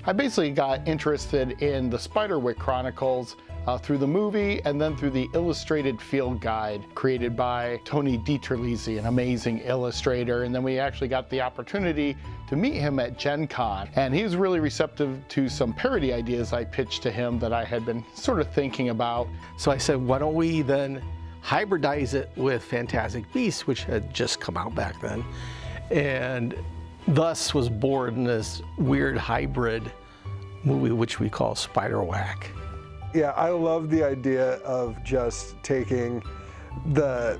I basically got interested in the Spiderwick Chronicles through the movie and then through the illustrated field guide created by Tony Dieterlisi, an amazing illustrator. And then we actually got the opportunity to meet him at Gen Con. And he was really receptive to some parody ideas I pitched to him that I had been sort of thinking about. So I said, why don't we then hybridize it with Fantastic Beasts, which had just come out back then. And thus was born this weird hybrid movie, which we call Spiderwack. Yeah, I love the idea of just taking the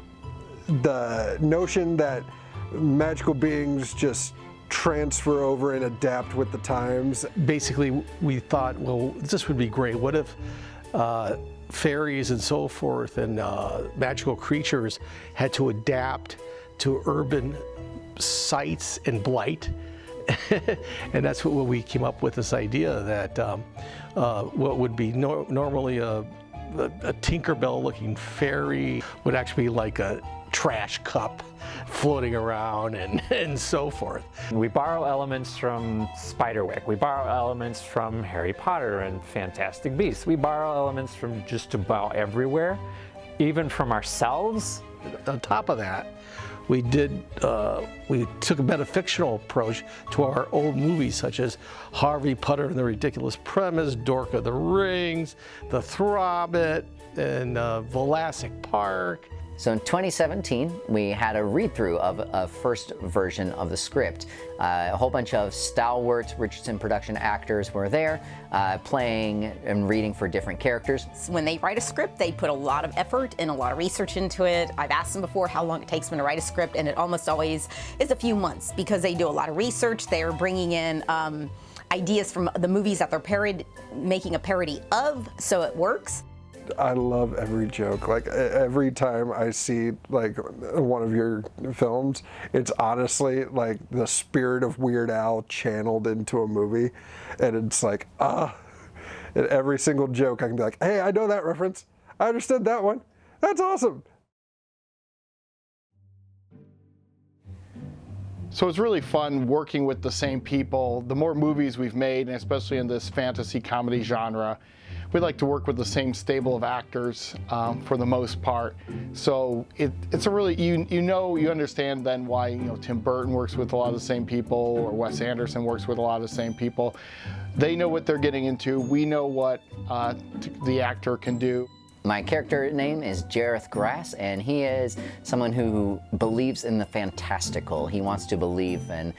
notion that magical beings just transfer over and adapt with the times. Basically, we thought, well, this would be great. What if fairies and so forth and magical creatures had to adapt to urban sites and blight? And that's what we came up with, this idea that what would be normally a Tinkerbell looking fairy would actually be like a trash cup floating around and so forth. We borrow elements from Spiderwick. We borrow elements from Harry Potter and Fantastic Beasts. We borrow elements from just about everywhere, even from ourselves. On top of that, we took a metafictional approach to our old movies, such as Harvey Potter and the Ridiculous Premise, Dork of the Rings, The Throbbit, and Jurassic Park. So in 2017, we had a read-through of a first version of the script. A whole bunch of stalwart Richardson production actors were there, playing and reading for different characters. When they write a script, they put a lot of effort and a lot of research into it. I've asked them before how long it takes them to write a script, and it almost always is a few months because they do a lot of research. They're bringing in ideas from the movies that they're making a parody of, so it works. I love every joke. Like every time I see like one of your films, it's honestly like the spirit of Weird Al channeled into a movie, and it's like and every single joke I can be like, hey, I know that reference. I understood that one. That's awesome. So it's really fun working with the same people. The more movies we've made, and especially in this fantasy comedy genre, we like to work with the same stable of actors for the most part. So it's a really, you understand then why Tim Burton works with a lot of the same people, or Wes Anderson works with a lot of the same people. They know what they're getting into. We know what the actor can do. My character name is Jareth Grass, and he is someone who believes in the fantastical. He wants to believe in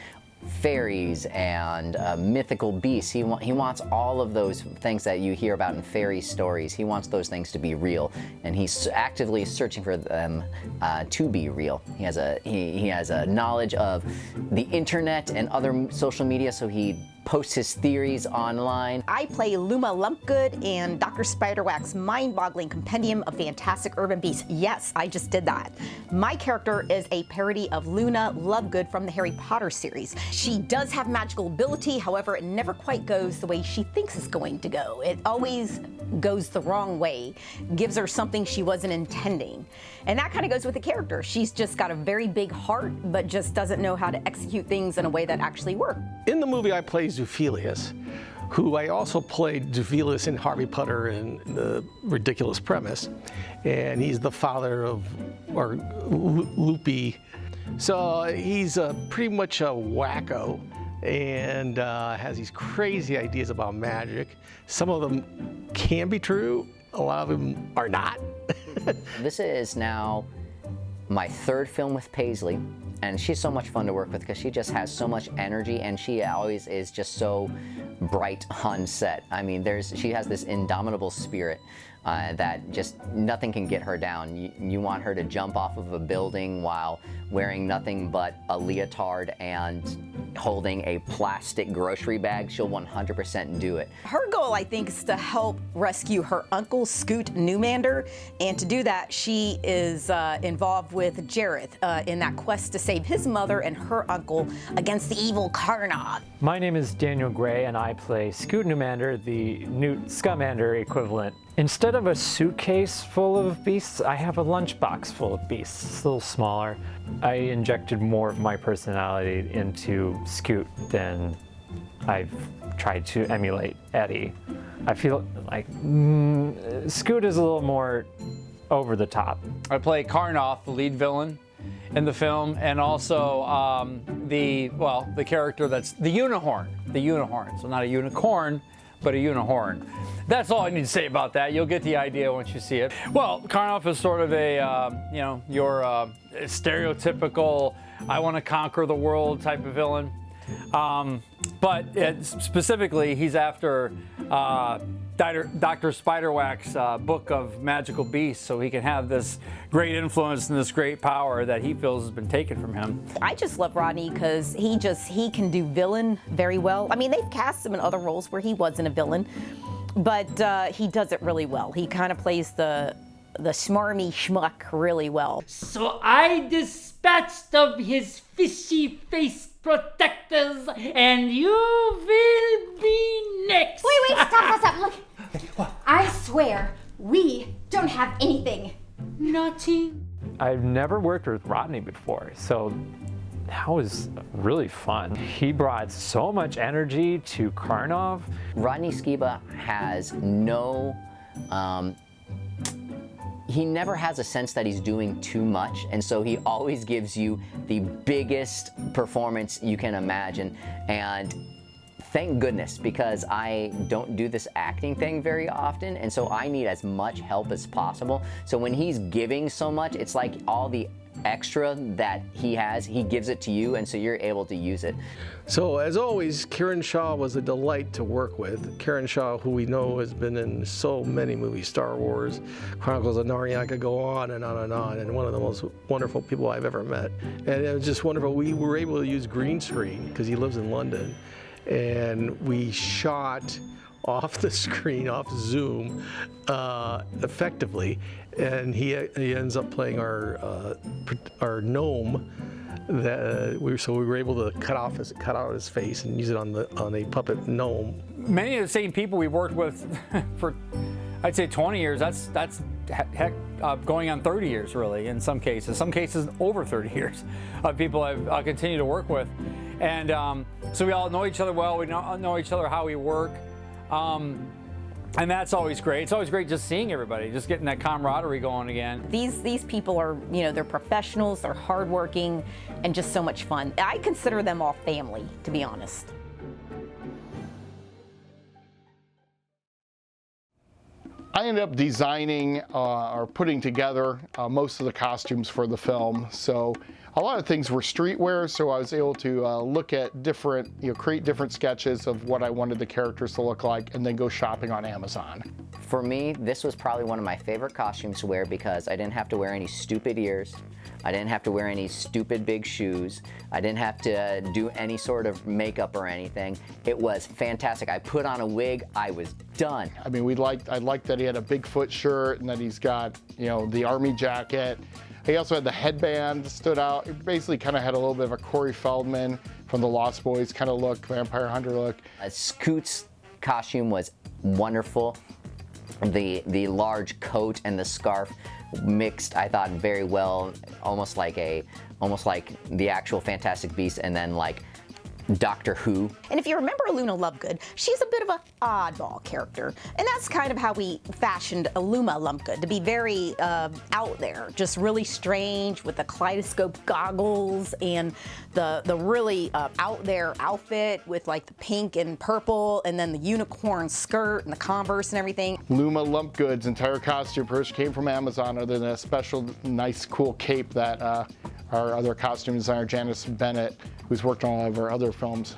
fairies and mythical beasts. He wants all of those things that you hear about in fairy stories. He wants those things to be real, and he's actively searching for them to be real. He has a knowledge of the internet and other social media, so he posts his theories online. I play Luma Lumpgood in Dr. Spiderwack's Mind-boggling Compendium of Fantastic Urban Beasts. Yes, I just did that. My character is a parody of Luna Lovegood from the Harry Potter series. She does have magical ability, however, it never quite goes the way she thinks it's going to go. It always goes the wrong way, gives her something she wasn't intending. And that kind of goes with the character. She's just got a very big heart, but just doesn't know how to execute things in a way that actually work. In the movie, I play Zoophilius, who I also played Zoophilius in Harvey Potter and the Ridiculous Premise. And he's the father of, or Loopy. So he's pretty much a wacko and has these crazy ideas about magic. Some of them can be true, a lot of them are not. This is now my third film with Paisley, and she's so much fun to work with because she just has so much energy, and she always is just so bright on set. I mean, she has this indomitable spirit that just nothing can get her down. You want her to jump off of a building while wearing nothing but a leotard and holding a plastic grocery bag. She'll 100% do it. Her goal, I think, is to help rescue her uncle, Scoot Newmander, and to do that, she is involved with Jareth in that quest to save his mother and her uncle against the evil Carnog. My name is Daniel Gray, and I play Scoot Newmander, the Newt Scamander equivalent. Instead of a suitcase full of beasts, I have a lunchbox full of beasts. It's a little smaller. I injected more of my personality into Scoot than I've tried to emulate Eddie. I feel like Scoot is a little more over the top. I play Karnoff, the lead villain in the film, and also the character that's the unicorn. So not a unicorn, but a unicorn. That's all I need to say about that. You'll get the idea once you see it. Well, Karnoff is sort of a, your stereotypical, I want to conquer the world type of villain. But specifically, he's after Dr. Spiderwack's book of magical beasts, so he can have this great influence and this great power that he feels has been taken from him. I just love Rodney because he can do villain very well. I mean, they've cast him in other roles where he wasn't a villain, but he does it really well. He kind of plays the smarmy schmuck really well. So I dispatched of his fishy-faced protectors, and you will be next. Wait, stop. Look, I swear, we don't have anything. Nothing. I've never worked with Rodney before, so that was really fun. He brought so much energy to Karnoff. Rodney Skiba has no, he never has a sense that he's doing too much, and so he always gives you the biggest performance you can imagine. And thank goodness, because I don't do this acting thing very often, and so I need as much help as possible. So when he's giving so much, it's like all the extra that he has, he gives it to you, and so you're able to use it. So as always, Karen Shaw was a delight to work with. Karen Shaw, who we know has been in so many movies, Star Wars, Chronicles of Narnia, I could go on and on and on, and one of the most wonderful people I've ever met. And it was just wonderful. We were able to use green screen because he lives in London, and we shot off the screen, off Zoom, effectively, and he ends up playing our gnome. So we were able to cut out his face and use it on a puppet gnome. Many of the same people we worked with for, I'd say 20 years. That's heck, going on 30 years, really, in some cases. Some cases over 30 years of people I've continued to work with. And so we all know each other well. We know each other how we work. And that's always great. It's always great just seeing everybody, just getting that camaraderie going again. These people are, they're professionals, they're hardworking, and just so much fun. I consider them all family, to be honest. I ended up designing or putting together most of the costumes for the film. So a lot of things were streetwear, so I was able to look at different, create different sketches of what I wanted the characters to look like, and then go shopping on Amazon. For me, this was probably one of my favorite costumes to wear because I didn't have to wear any stupid ears. I didn't have to wear any stupid big shoes. I didn't have to do any sort of makeup or anything. It was fantastic. I put on a wig, I was done. I mean, I liked that he had a Bigfoot shirt and that he's got, the army jacket. He also had the headband that stood out. It basically kind of had a little bit of a Corey Feldman from the Lost Boys kind of look, vampire hunter look. Scoot's costume was wonderful. The large coat and the scarf mixed, I thought, very well, almost like the actual Fantastic Beasts, and then like Doctor Who. And if you remember Luna Lovegood, she's a bit of an oddball character. And that's kind of how we fashioned Luma Lovegood, to be very out there, just really strange with the kaleidoscope goggles and the really out there outfit with like the pink and purple, and then the unicorn skirt and the Converse and everything. Luma Lumpgood's entire costume first came from Amazon, other than a special, nice, cool cape that our other costume designer, Janice Bennett, who's worked on all of our other films,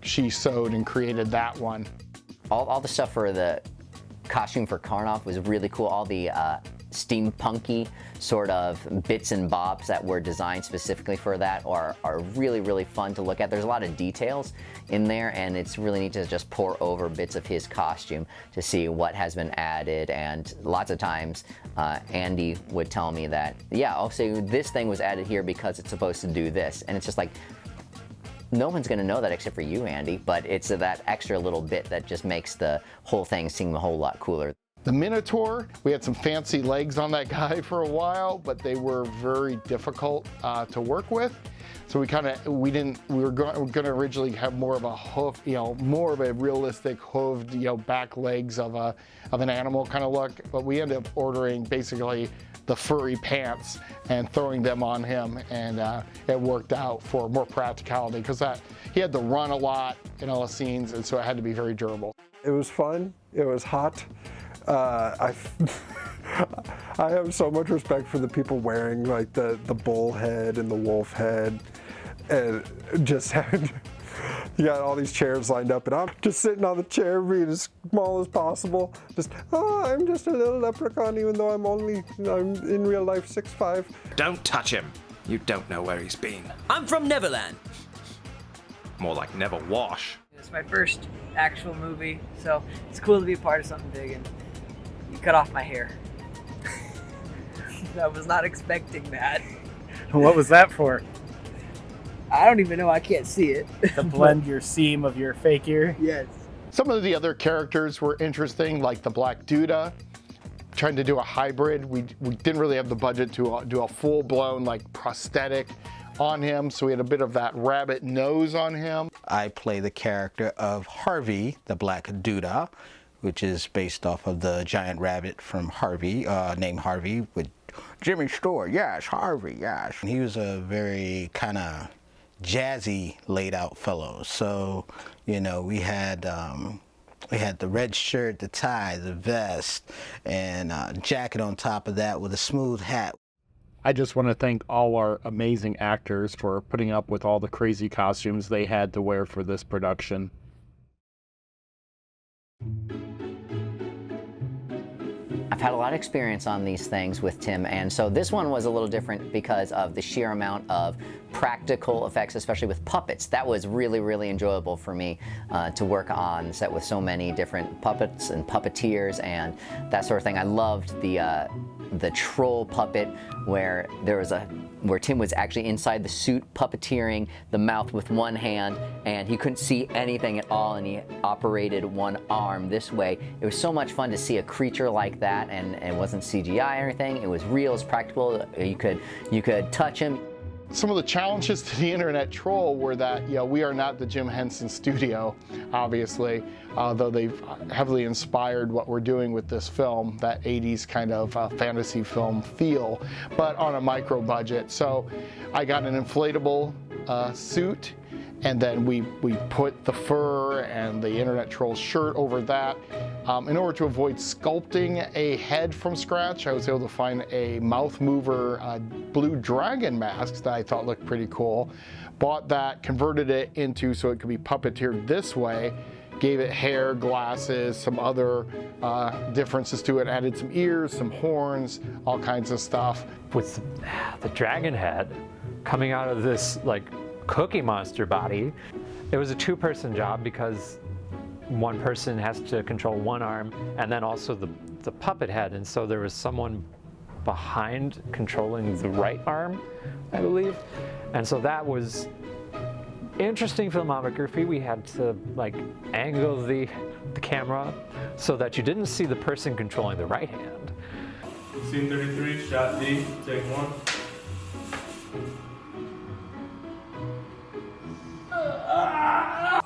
she sewed and created that one. All the stuff for the costume for Karnoff was really cool. All the steampunky sort of bits and bobs that were designed specifically for that are really, really fun to look at. There's a lot of details in there, and it's really neat to just pour over bits of his costume to see what has been added. And lots of times Andy would tell me that, yeah, I'll say this thing was added here because it's supposed to do this. And it's just like, no one's going to know that except for you, Andy, but it's that extra little bit that just makes the whole thing seem a whole lot cooler. The Minotaur, we had some fancy legs on that guy for a while, but they were very difficult to work with. So we were going to originally have more of a hoof, more of a realistic hooved, back legs of an animal kind of look. But we ended up ordering basically the furry pants and throwing them on him, and it worked out for more practicality because he had to run a lot in all the scenes, and so it had to be very durable. It was fun. It was hot. I have so much respect for the people wearing like the bull head and the wolf head, and just had you got all these chairs lined up, and I'm just sitting on the chair being as small as possible. I'm just a little leprechaun, even though I'm in real life 6'5". Don't touch him. You don't know where he's been. I'm from Neverland. More like never wash. It's my first actual movie, so it's cool to be a part of something big, and you cut off my hair. I was not expecting that. What was that for? I don't even know, I can't see it. To blend your seam of your fake ear? Yes. Some of the other characters were interesting, like the Black Duda. Trying to do a hybrid. We didn't really have the budget to do a full-blown like prosthetic on him, so we had a bit of that rabbit nose on him. I play the character of Harvey, the Black Duda, which is based off of the giant rabbit from Harvey, named Harvey, with Jimmy Stewart. Yes, Harvey, yes. And he was a very kind of jazzy, laid-out fellow. So, we had the red shirt, the tie, the vest, and jacket on top of that with a smooth hat. I just want to thank all our amazing actors for putting up with all the crazy costumes they had to wear for this production. I've had a lot of experience on these things with Tim, and so this one was a little different because of the sheer amount of practical effects, especially with puppets. That was really, really enjoyable for me to work on set with so many different puppets and puppeteers and that sort of thing. I loved the troll puppet where Tim was actually inside the suit puppeteering the mouth with one hand, and he couldn't see anything at all, and he operated one arm this way. It was so much fun to see a creature like that, and it wasn't CGI or anything. It was real, it was practical. You could touch him. Some of the challenges to the internet troll were that, we are not the Jim Henson studio, obviously, though they've heavily inspired what we're doing with this film, that 80s kind of fantasy film feel, but on a micro budget. So I got an inflatable suit, and then we put the fur and the internet troll shirt over that. In order to avoid sculpting a head from scratch, I was able to find a mouth mover blue dragon mask that I thought looked pretty cool. Bought that, converted it into so it could be puppeteered this way, gave it hair, glasses, some other differences to it, added some ears, some horns, all kinds of stuff. With the dragon head coming out of this like Cookie Monster body, it was a two-person job because one person has to control one arm and then also the puppet head, and so there was someone behind controlling the right arm, I believe. And so that was interesting filmography. We had to like angle the camera so that you didn't see the person controlling the right hand. Scene 33, shot D, take one.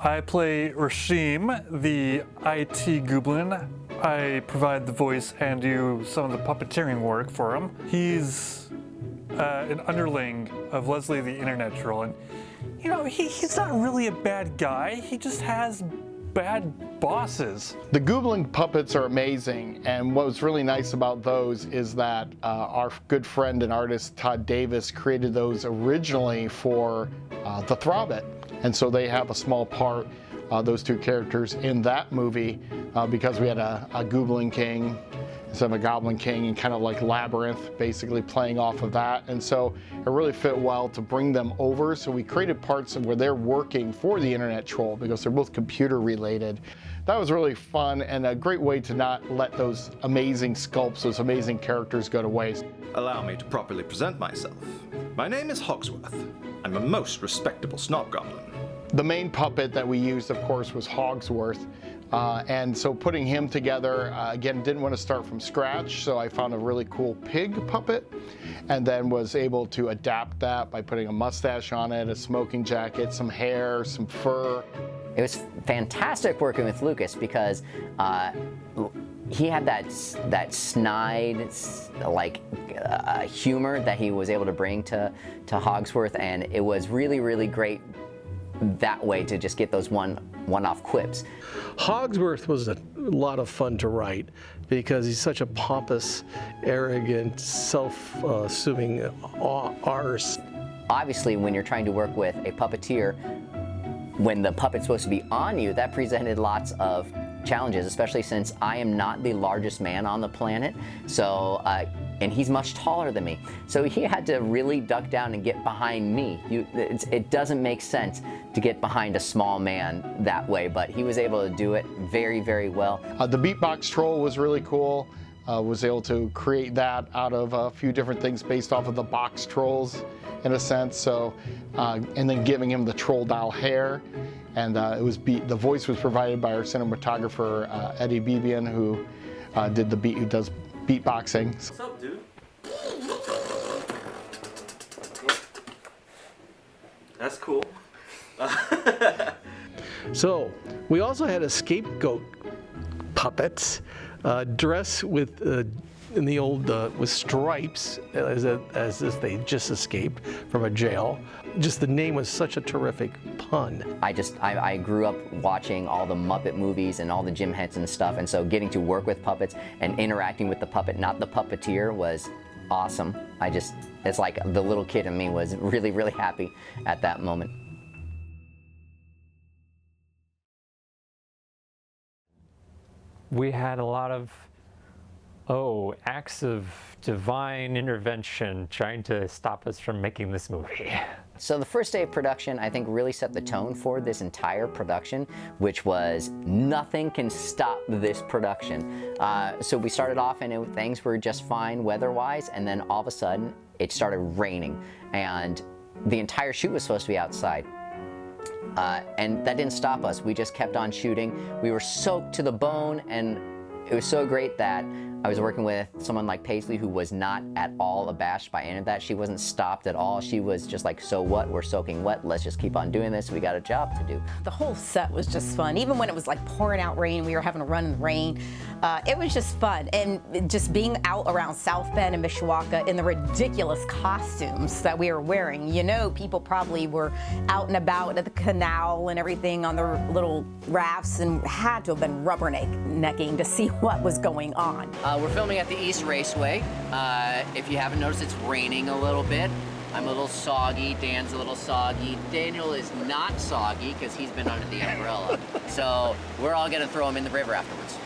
I play Rashim, the IT goblin. I provide the voice and do some of the puppeteering work for him. He's an underling of Leslie the Internet Troll, and he's not really a bad guy. He just has bad bosses. The Googling puppets are amazing, and what was really nice about those is that our good friend and artist Todd Davis created those originally for the Throbbit, and so they have a small part, those two characters, in that movie because we had a Googling king instead of a Goblin King, and kind of like Labyrinth, basically playing off of that. And so it really fit well to bring them over. So we created parts where they're working for the Internet Troll because they're both computer related. That was really fun and a great way to not let those amazing sculpts, those amazing characters go to waste. Allow me to properly present myself. My name is Hogsworth. I'm a most respectable snob goblin. The main puppet that we used, of course, was Hogsworth. And so putting him together, again, didn't want to start from scratch, so I found a really cool pig puppet, and then was able to adapt that by putting a mustache on it, a smoking jacket, some hair, some fur. It was fantastic working with Lucas because he had that snide, like humor that he was able to bring to Hogsworth, and it was really, really great that way to just get those one-off quips. Hogsworth was a lot of fun to write because he's such a pompous, arrogant, self-assuming arse. Obviously, when you're trying to work with a puppeteer, when the puppet's supposed to be on you, that presented lots of challenges, especially since I am not the largest man on the planet, so and he's much taller than me. So he had to really duck down and get behind me. It doesn't make sense to get behind a small man that way, but he was able to do it very, very well. The beatbox troll was really cool. Was able to create that out of a few different things based off of the box trolls, in a sense. So, and then giving him the troll doll hair, and the voice was provided by our cinematographer Eddie Bebian, who does beatboxing. What's up, dude? That's cool. So we also had a scapegoat puppet dressed with in the old with stripes as if they just escaped from a jail. Just the name was such a terrific pun. I grew up watching all the Muppet movies and all the Jim Henson stuff, and so getting to work with puppets and interacting with the puppet, not the puppeteer, was awesome. It's like the little kid in me was really, really happy at that moment. We had a lot of, acts of divine intervention trying to stop us from making this movie. So the first day of production, I think, really set the tone for this entire production, which was nothing can stop this production. So we started off and things were just fine weather-wise, and then all of a sudden it started raining, and the entire shoot was supposed to be outside. And that didn't stop us. We just kept on shooting. We were soaked to the bone, and it was so great that I was working with someone like Paisley, who was not at all abashed by any of that. She wasn't stopped at all. She was just like, so what? We're soaking wet. Let's just keep on doing this. We got a job to do. The whole set was just fun. Even when it was like pouring out rain, we were having to run in the rain. It was just fun. And just being out around South Bend and Mishawaka in the ridiculous costumes that we were wearing. You know, people probably were out and about at the canal and everything on their little rafts and had to have been rubbernecking to see what was going on. We're filming at the East Raceway. If you haven't noticed, it's raining a little bit. I'm a little soggy, Dan's a little soggy. Daniel is not soggy because he's been under the umbrella. So we're all gonna throw him in the river afterwards.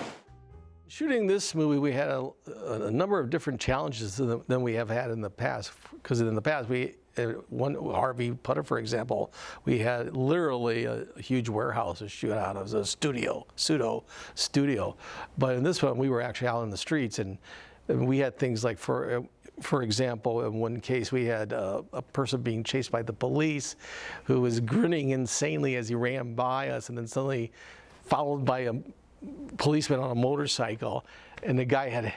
Shooting this movie, we had a number of different challenges than we have had in the past. Because in the past, Harvey Putter, for example, we had literally a huge warehouse to shoot out of, a pseudo studio. But in this one, we were actually out in the streets, and we had things like, for example, in one case, we had a person being chased by the police who was grinning insanely as he ran by us, and then suddenly followed by a policeman on a motorcycle, and the guy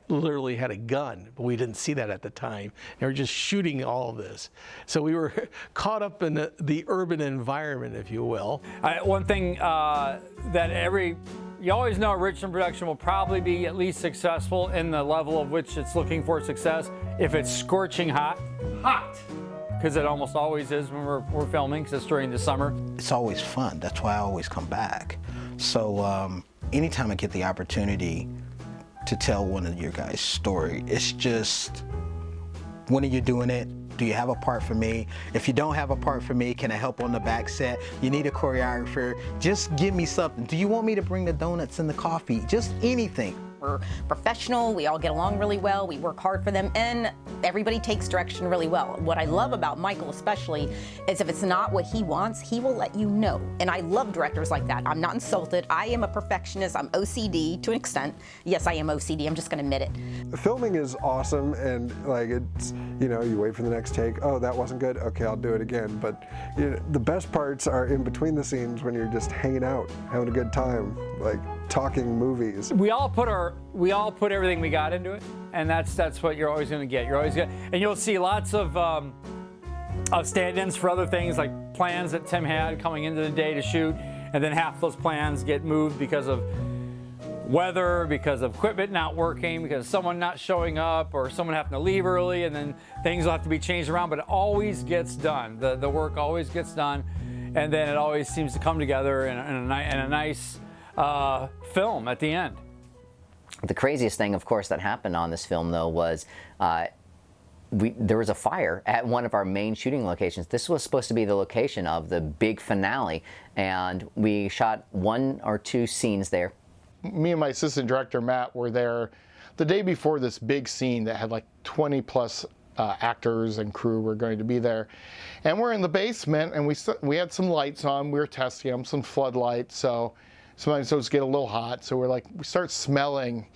literally had a gun, but we didn't see that at the time. They were just shooting all of this. So we were caught up in the urban environment, if you will. One thing you always know Richardson production will probably be at least successful in the level of which it's looking for success if it's scorching hot, because it almost always is when we're filming, because it's during the summer. It's always fun. That's why I always come back. So anytime I get the opportunity to tell one of your guys' story, it's just, when are you doing it? Do you have a part for me? If you don't have a part for me, can I help on the back set? You need a choreographer? Just give me something. Do you want me to bring the donuts and the coffee? Just anything. We're professional, we all get along really well, we work hard for them, and everybody takes direction really well. What I love about Michael especially is if it's not what he wants, he will let you know. And I love directors like that. I'm not insulted. I am a perfectionist. I'm OCD to an extent. Yes, I am OCD. I'm just going to admit it. Filming is awesome, and like it's, you know, you wait for the next take. Oh, that wasn't good. Okay, I'll do it again. But you know, the best parts are in between the scenes when you're just hanging out, having a good time, like talking movies. We all put everything we got into it, and that's what you're always going to get. You're always going, and you'll see lots of stand-ins for other things, like plans that Tim had coming into the day to shoot, and then half those plans get moved because of weather, because of equipment not working, because of someone not showing up, or someone having to leave early, and then things will have to be changed around, but it always gets done. The work always gets done, and then it always seems to come together in a nice film at the end. The craziest thing, of course, that happened on this film, though, was there was a fire at one of our main shooting locations. This was supposed to be the location of the big finale, and we shot 1 or 2 scenes there. Me and my assistant director, Matt, were there the day before this big scene that had like 20 plus actors and crew were going to be there. And we're in the basement, and we had some lights on. We were testing them, some floodlights, so sometimes those get a little hot. So we start smelling,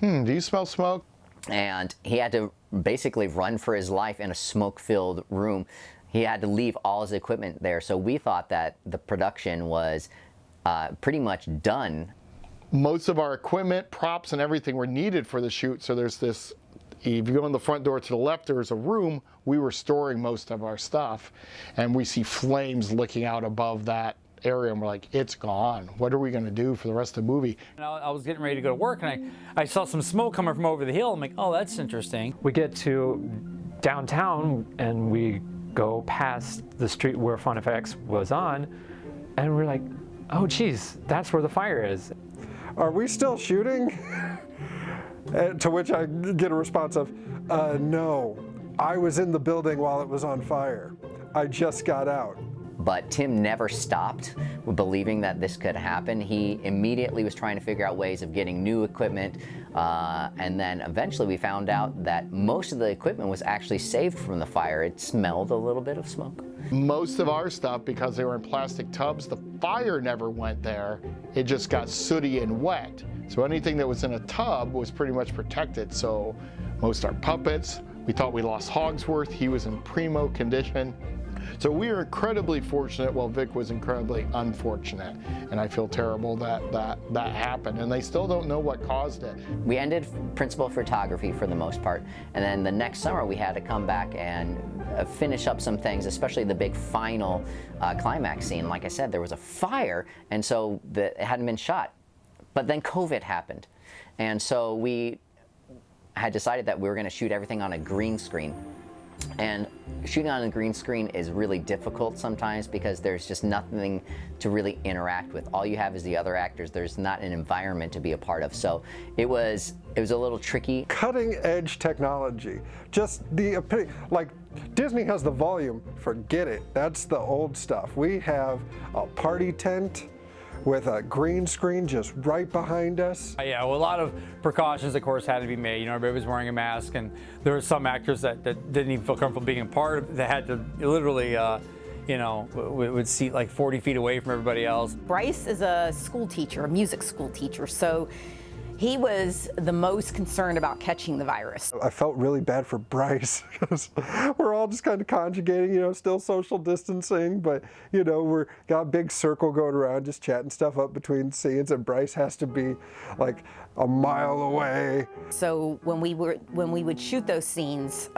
do you smell smoke? And he had to basically run for his life in a smoke-filled room. He had to leave all his equipment there. So we thought that the production was pretty much done. Most of our equipment, props, and everything were needed for the shoot. So there's this, if you go in the front door to the left, there's a room. We were storing most of our stuff, and we see flames licking out above that area, and we're like, it's gone. What are we going to do for the rest of the movie? And I was getting ready to go to work, and I saw some smoke coming from over the hill. I'm like, oh, that's interesting. We get to downtown, and we go past the street where Fun FX was on, and we're like, oh, geez, that's where the fire is. Are we still shooting? To which I get a response of, no, I was in the building while it was on fire. I just got out. But Tim never stopped believing that this could happen. He immediately was trying to figure out ways of getting new equipment, and then eventually we found out that most of the equipment was actually saved from the fire. It smelled a little bit of smoke. Most of our stuff, because they were in plastic tubs, the fire never went there. It just got sooty and wet. So anything that was in a tub was pretty much protected. So most of our puppets, we thought we lost Hogsworth. He was in primo condition. So we were incredibly fortunate, while Vic was incredibly unfortunate. And I feel terrible that happened. And they still don't know what caused it. We ended principal photography for the most part. And then the next summer we had to come back and finish up some things, especially the big final climax scene. Like I said, there was a fire, and so it hadn't been shot. But then COVID happened. And so we had decided that we were going to shoot everything on a green screen. And shooting on a green screen is really difficult sometimes because there's just nothing to really interact with. All you have is the other actors. There's not an environment to be a part of. So it was a little tricky. Cutting edge technology. Just like Disney has the volume, forget it. That's the old stuff. We have a party tent with a green screen just right behind us. Yeah, well, a lot of precautions, of course, had to be made. You know, everybody was wearing a mask, and there were some actors that didn't even feel comfortable being a part of it. They had to literally, you know, would seat like 40 feet away from everybody else. Bryce is a school teacher, a music school teacher, so he was the most concerned about catching the virus. I felt really bad for Bryce because we're all just kind of conjugating, you know, still social distancing, but, you know, we're got a big circle going around just chatting stuff up between scenes, and Bryce has to be like a mile away. So when we would shoot those scenes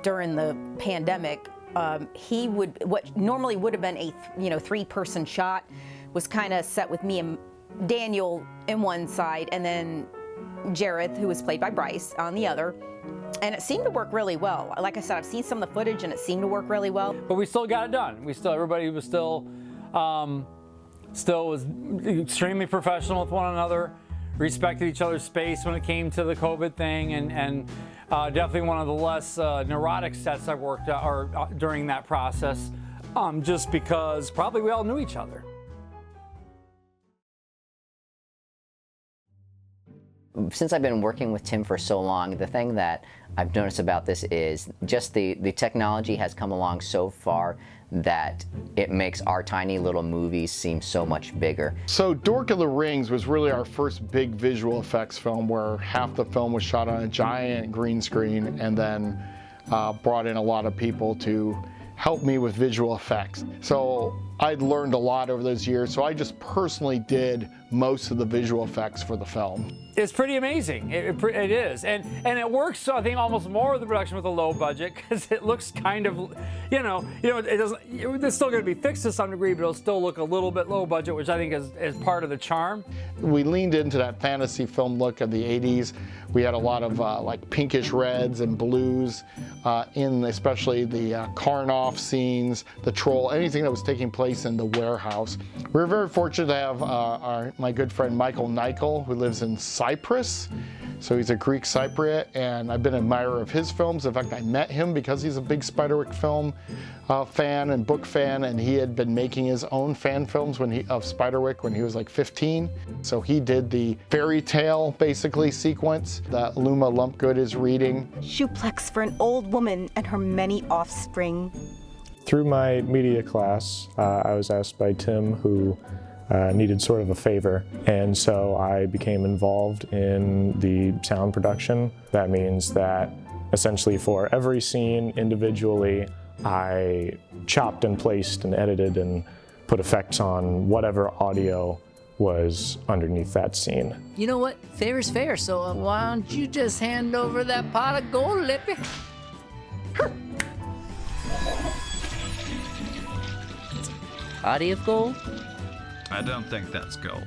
during the pandemic, what normally would have been a 3-person shot was kind of set with me and Daniel in one side, and then Jareth, who was played by Bryce, on the other. And it seemed to work really well. Like I said, I've seen some of the footage, and it seemed to work really well. But we still got it done. Everybody was still was extremely professional with one another, respected each other's space when it came to the COVID thing, and definitely one of the less neurotic sets I've worked during that process, just because probably we all knew each other. Since I've been working with Tim for so long, the thing that I've noticed about this is just the technology has come along so far that it makes our tiny little movies seem so much bigger. So Dork of the Rings was really our first big visual effects film where half the film was shot on a giant green screen and then brought in a lot of people to help me with visual effects. So I'd learned a lot over those years, so I just personally did most of the visual effects for the film. It's pretty amazing. It is, and it works. So I think almost more of the production with a low budget because it looks kind of, it doesn't. It's still going to be fixed to some degree, but it'll still look a little bit low budget, which I think is part of the charm. We leaned into that fantasy film look of the '80s. We had a lot of like pinkish reds and blues in especially the Karnoff scenes, the troll, anything that was taking place in the warehouse. We were very fortunate to have my good friend Michael Nichol, who lives in Cyprus. So he's a Greek Cypriot, and I've been an admirer of his films. In fact, I met him because he's a big Spiderwick film fan and book fan, and he had been making his own fan films of Spiderwick when he was like 15. So he did the fairy tale, basically, sequence that Luma Lumpgood is reading. Shoeplex for an old woman and her many offspring. Through my media class, I was asked by Tim, who needed sort of a favor, and so I became involved in the sound production. That means that essentially for every scene individually, I chopped and placed and edited and put effects on whatever audio was underneath that scene. You know what? Fair is fair, so why don't you just hand over that pot of gold, Lippy? Body of gold? I don't think that's gold.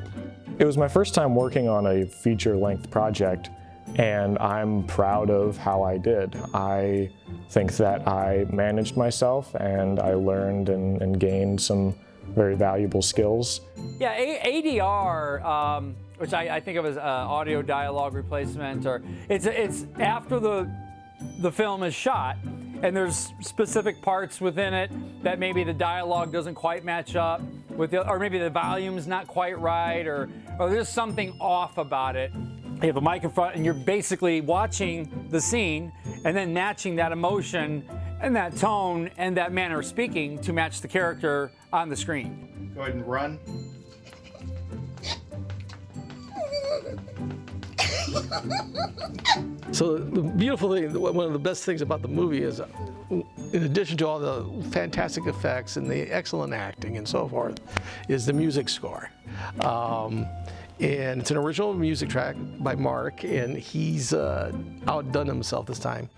It was my first time working on a feature-length project, and I'm proud of how I did. I think that I managed myself, and I learned and gained some very valuable skills. Yeah, ADR, which I think of as audio dialogue replacement, or it's after the film is shot, and there's specific parts within it that maybe the dialogue doesn't quite match up with or maybe the volume's not quite right, or there's something off about it. You have a mic in front and you're basically watching the scene and then matching that emotion and that tone and that manner of speaking to match the character on the screen. Go ahead and run. So the beautiful thing, one of the best things about the movie is, in addition to all the fantastic effects and the excellent acting and so forth, is the music score. And it's an original music track by Mark, and he's outdone himself this time.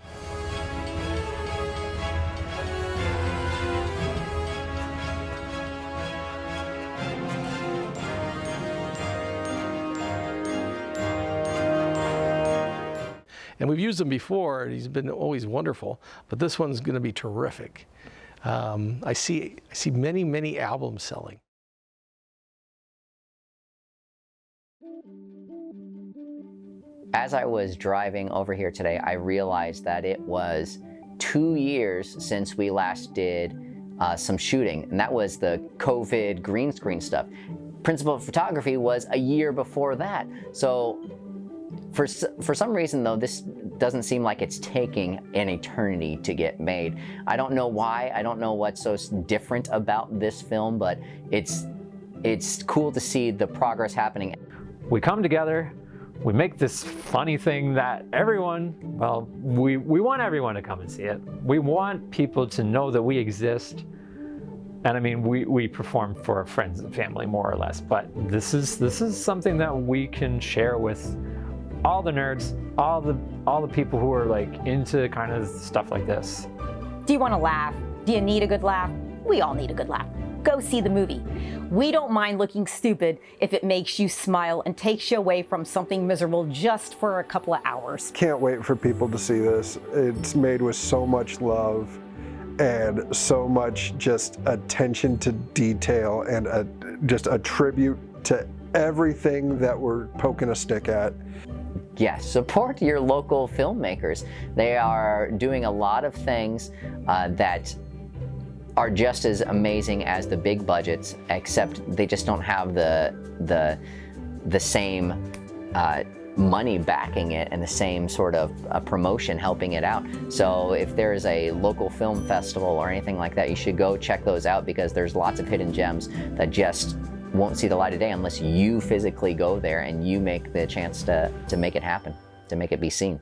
And we've used him before, and he's been always wonderful, but this one's going to be terrific. I see many, many albums selling. As I was driving over here today, I realized that it was 2 years since we last did some shooting, and that was the COVID green screen stuff. Principal photography was a year before that. So for some reason, though, this doesn't seem like it's taking an eternity to get made. I don't know why. I don't know what's so different about this film, but it's cool to see the progress happening. We come together, we make this funny thing that everyone, well, we want everyone to come and see it. We want people to know that we exist. And I mean, we perform for friends and family more or less, but this is something that we can share with all the nerds, all the people who are like into kind of stuff like this. Do you want to laugh? Do you need a good laugh? We all need a good laugh. Go see the movie. We don't mind looking stupid if it makes you smile and takes you away from something miserable just for a couple of hours. Can't wait for people to see this. It's made with so much love and so much just attention to detail and just a tribute to everything that we're poking a stick at. Yes, support your local filmmakers. They are doing a lot of things that are just as amazing as the big budgets, except they just don't have the same money backing it and the same sort of promotion helping it out. So if there is a local film festival or anything like that, you should go check those out, because there's lots of hidden gems that just won't see the light of day unless you physically go there and you make the chance to make it happen, to make it be seen.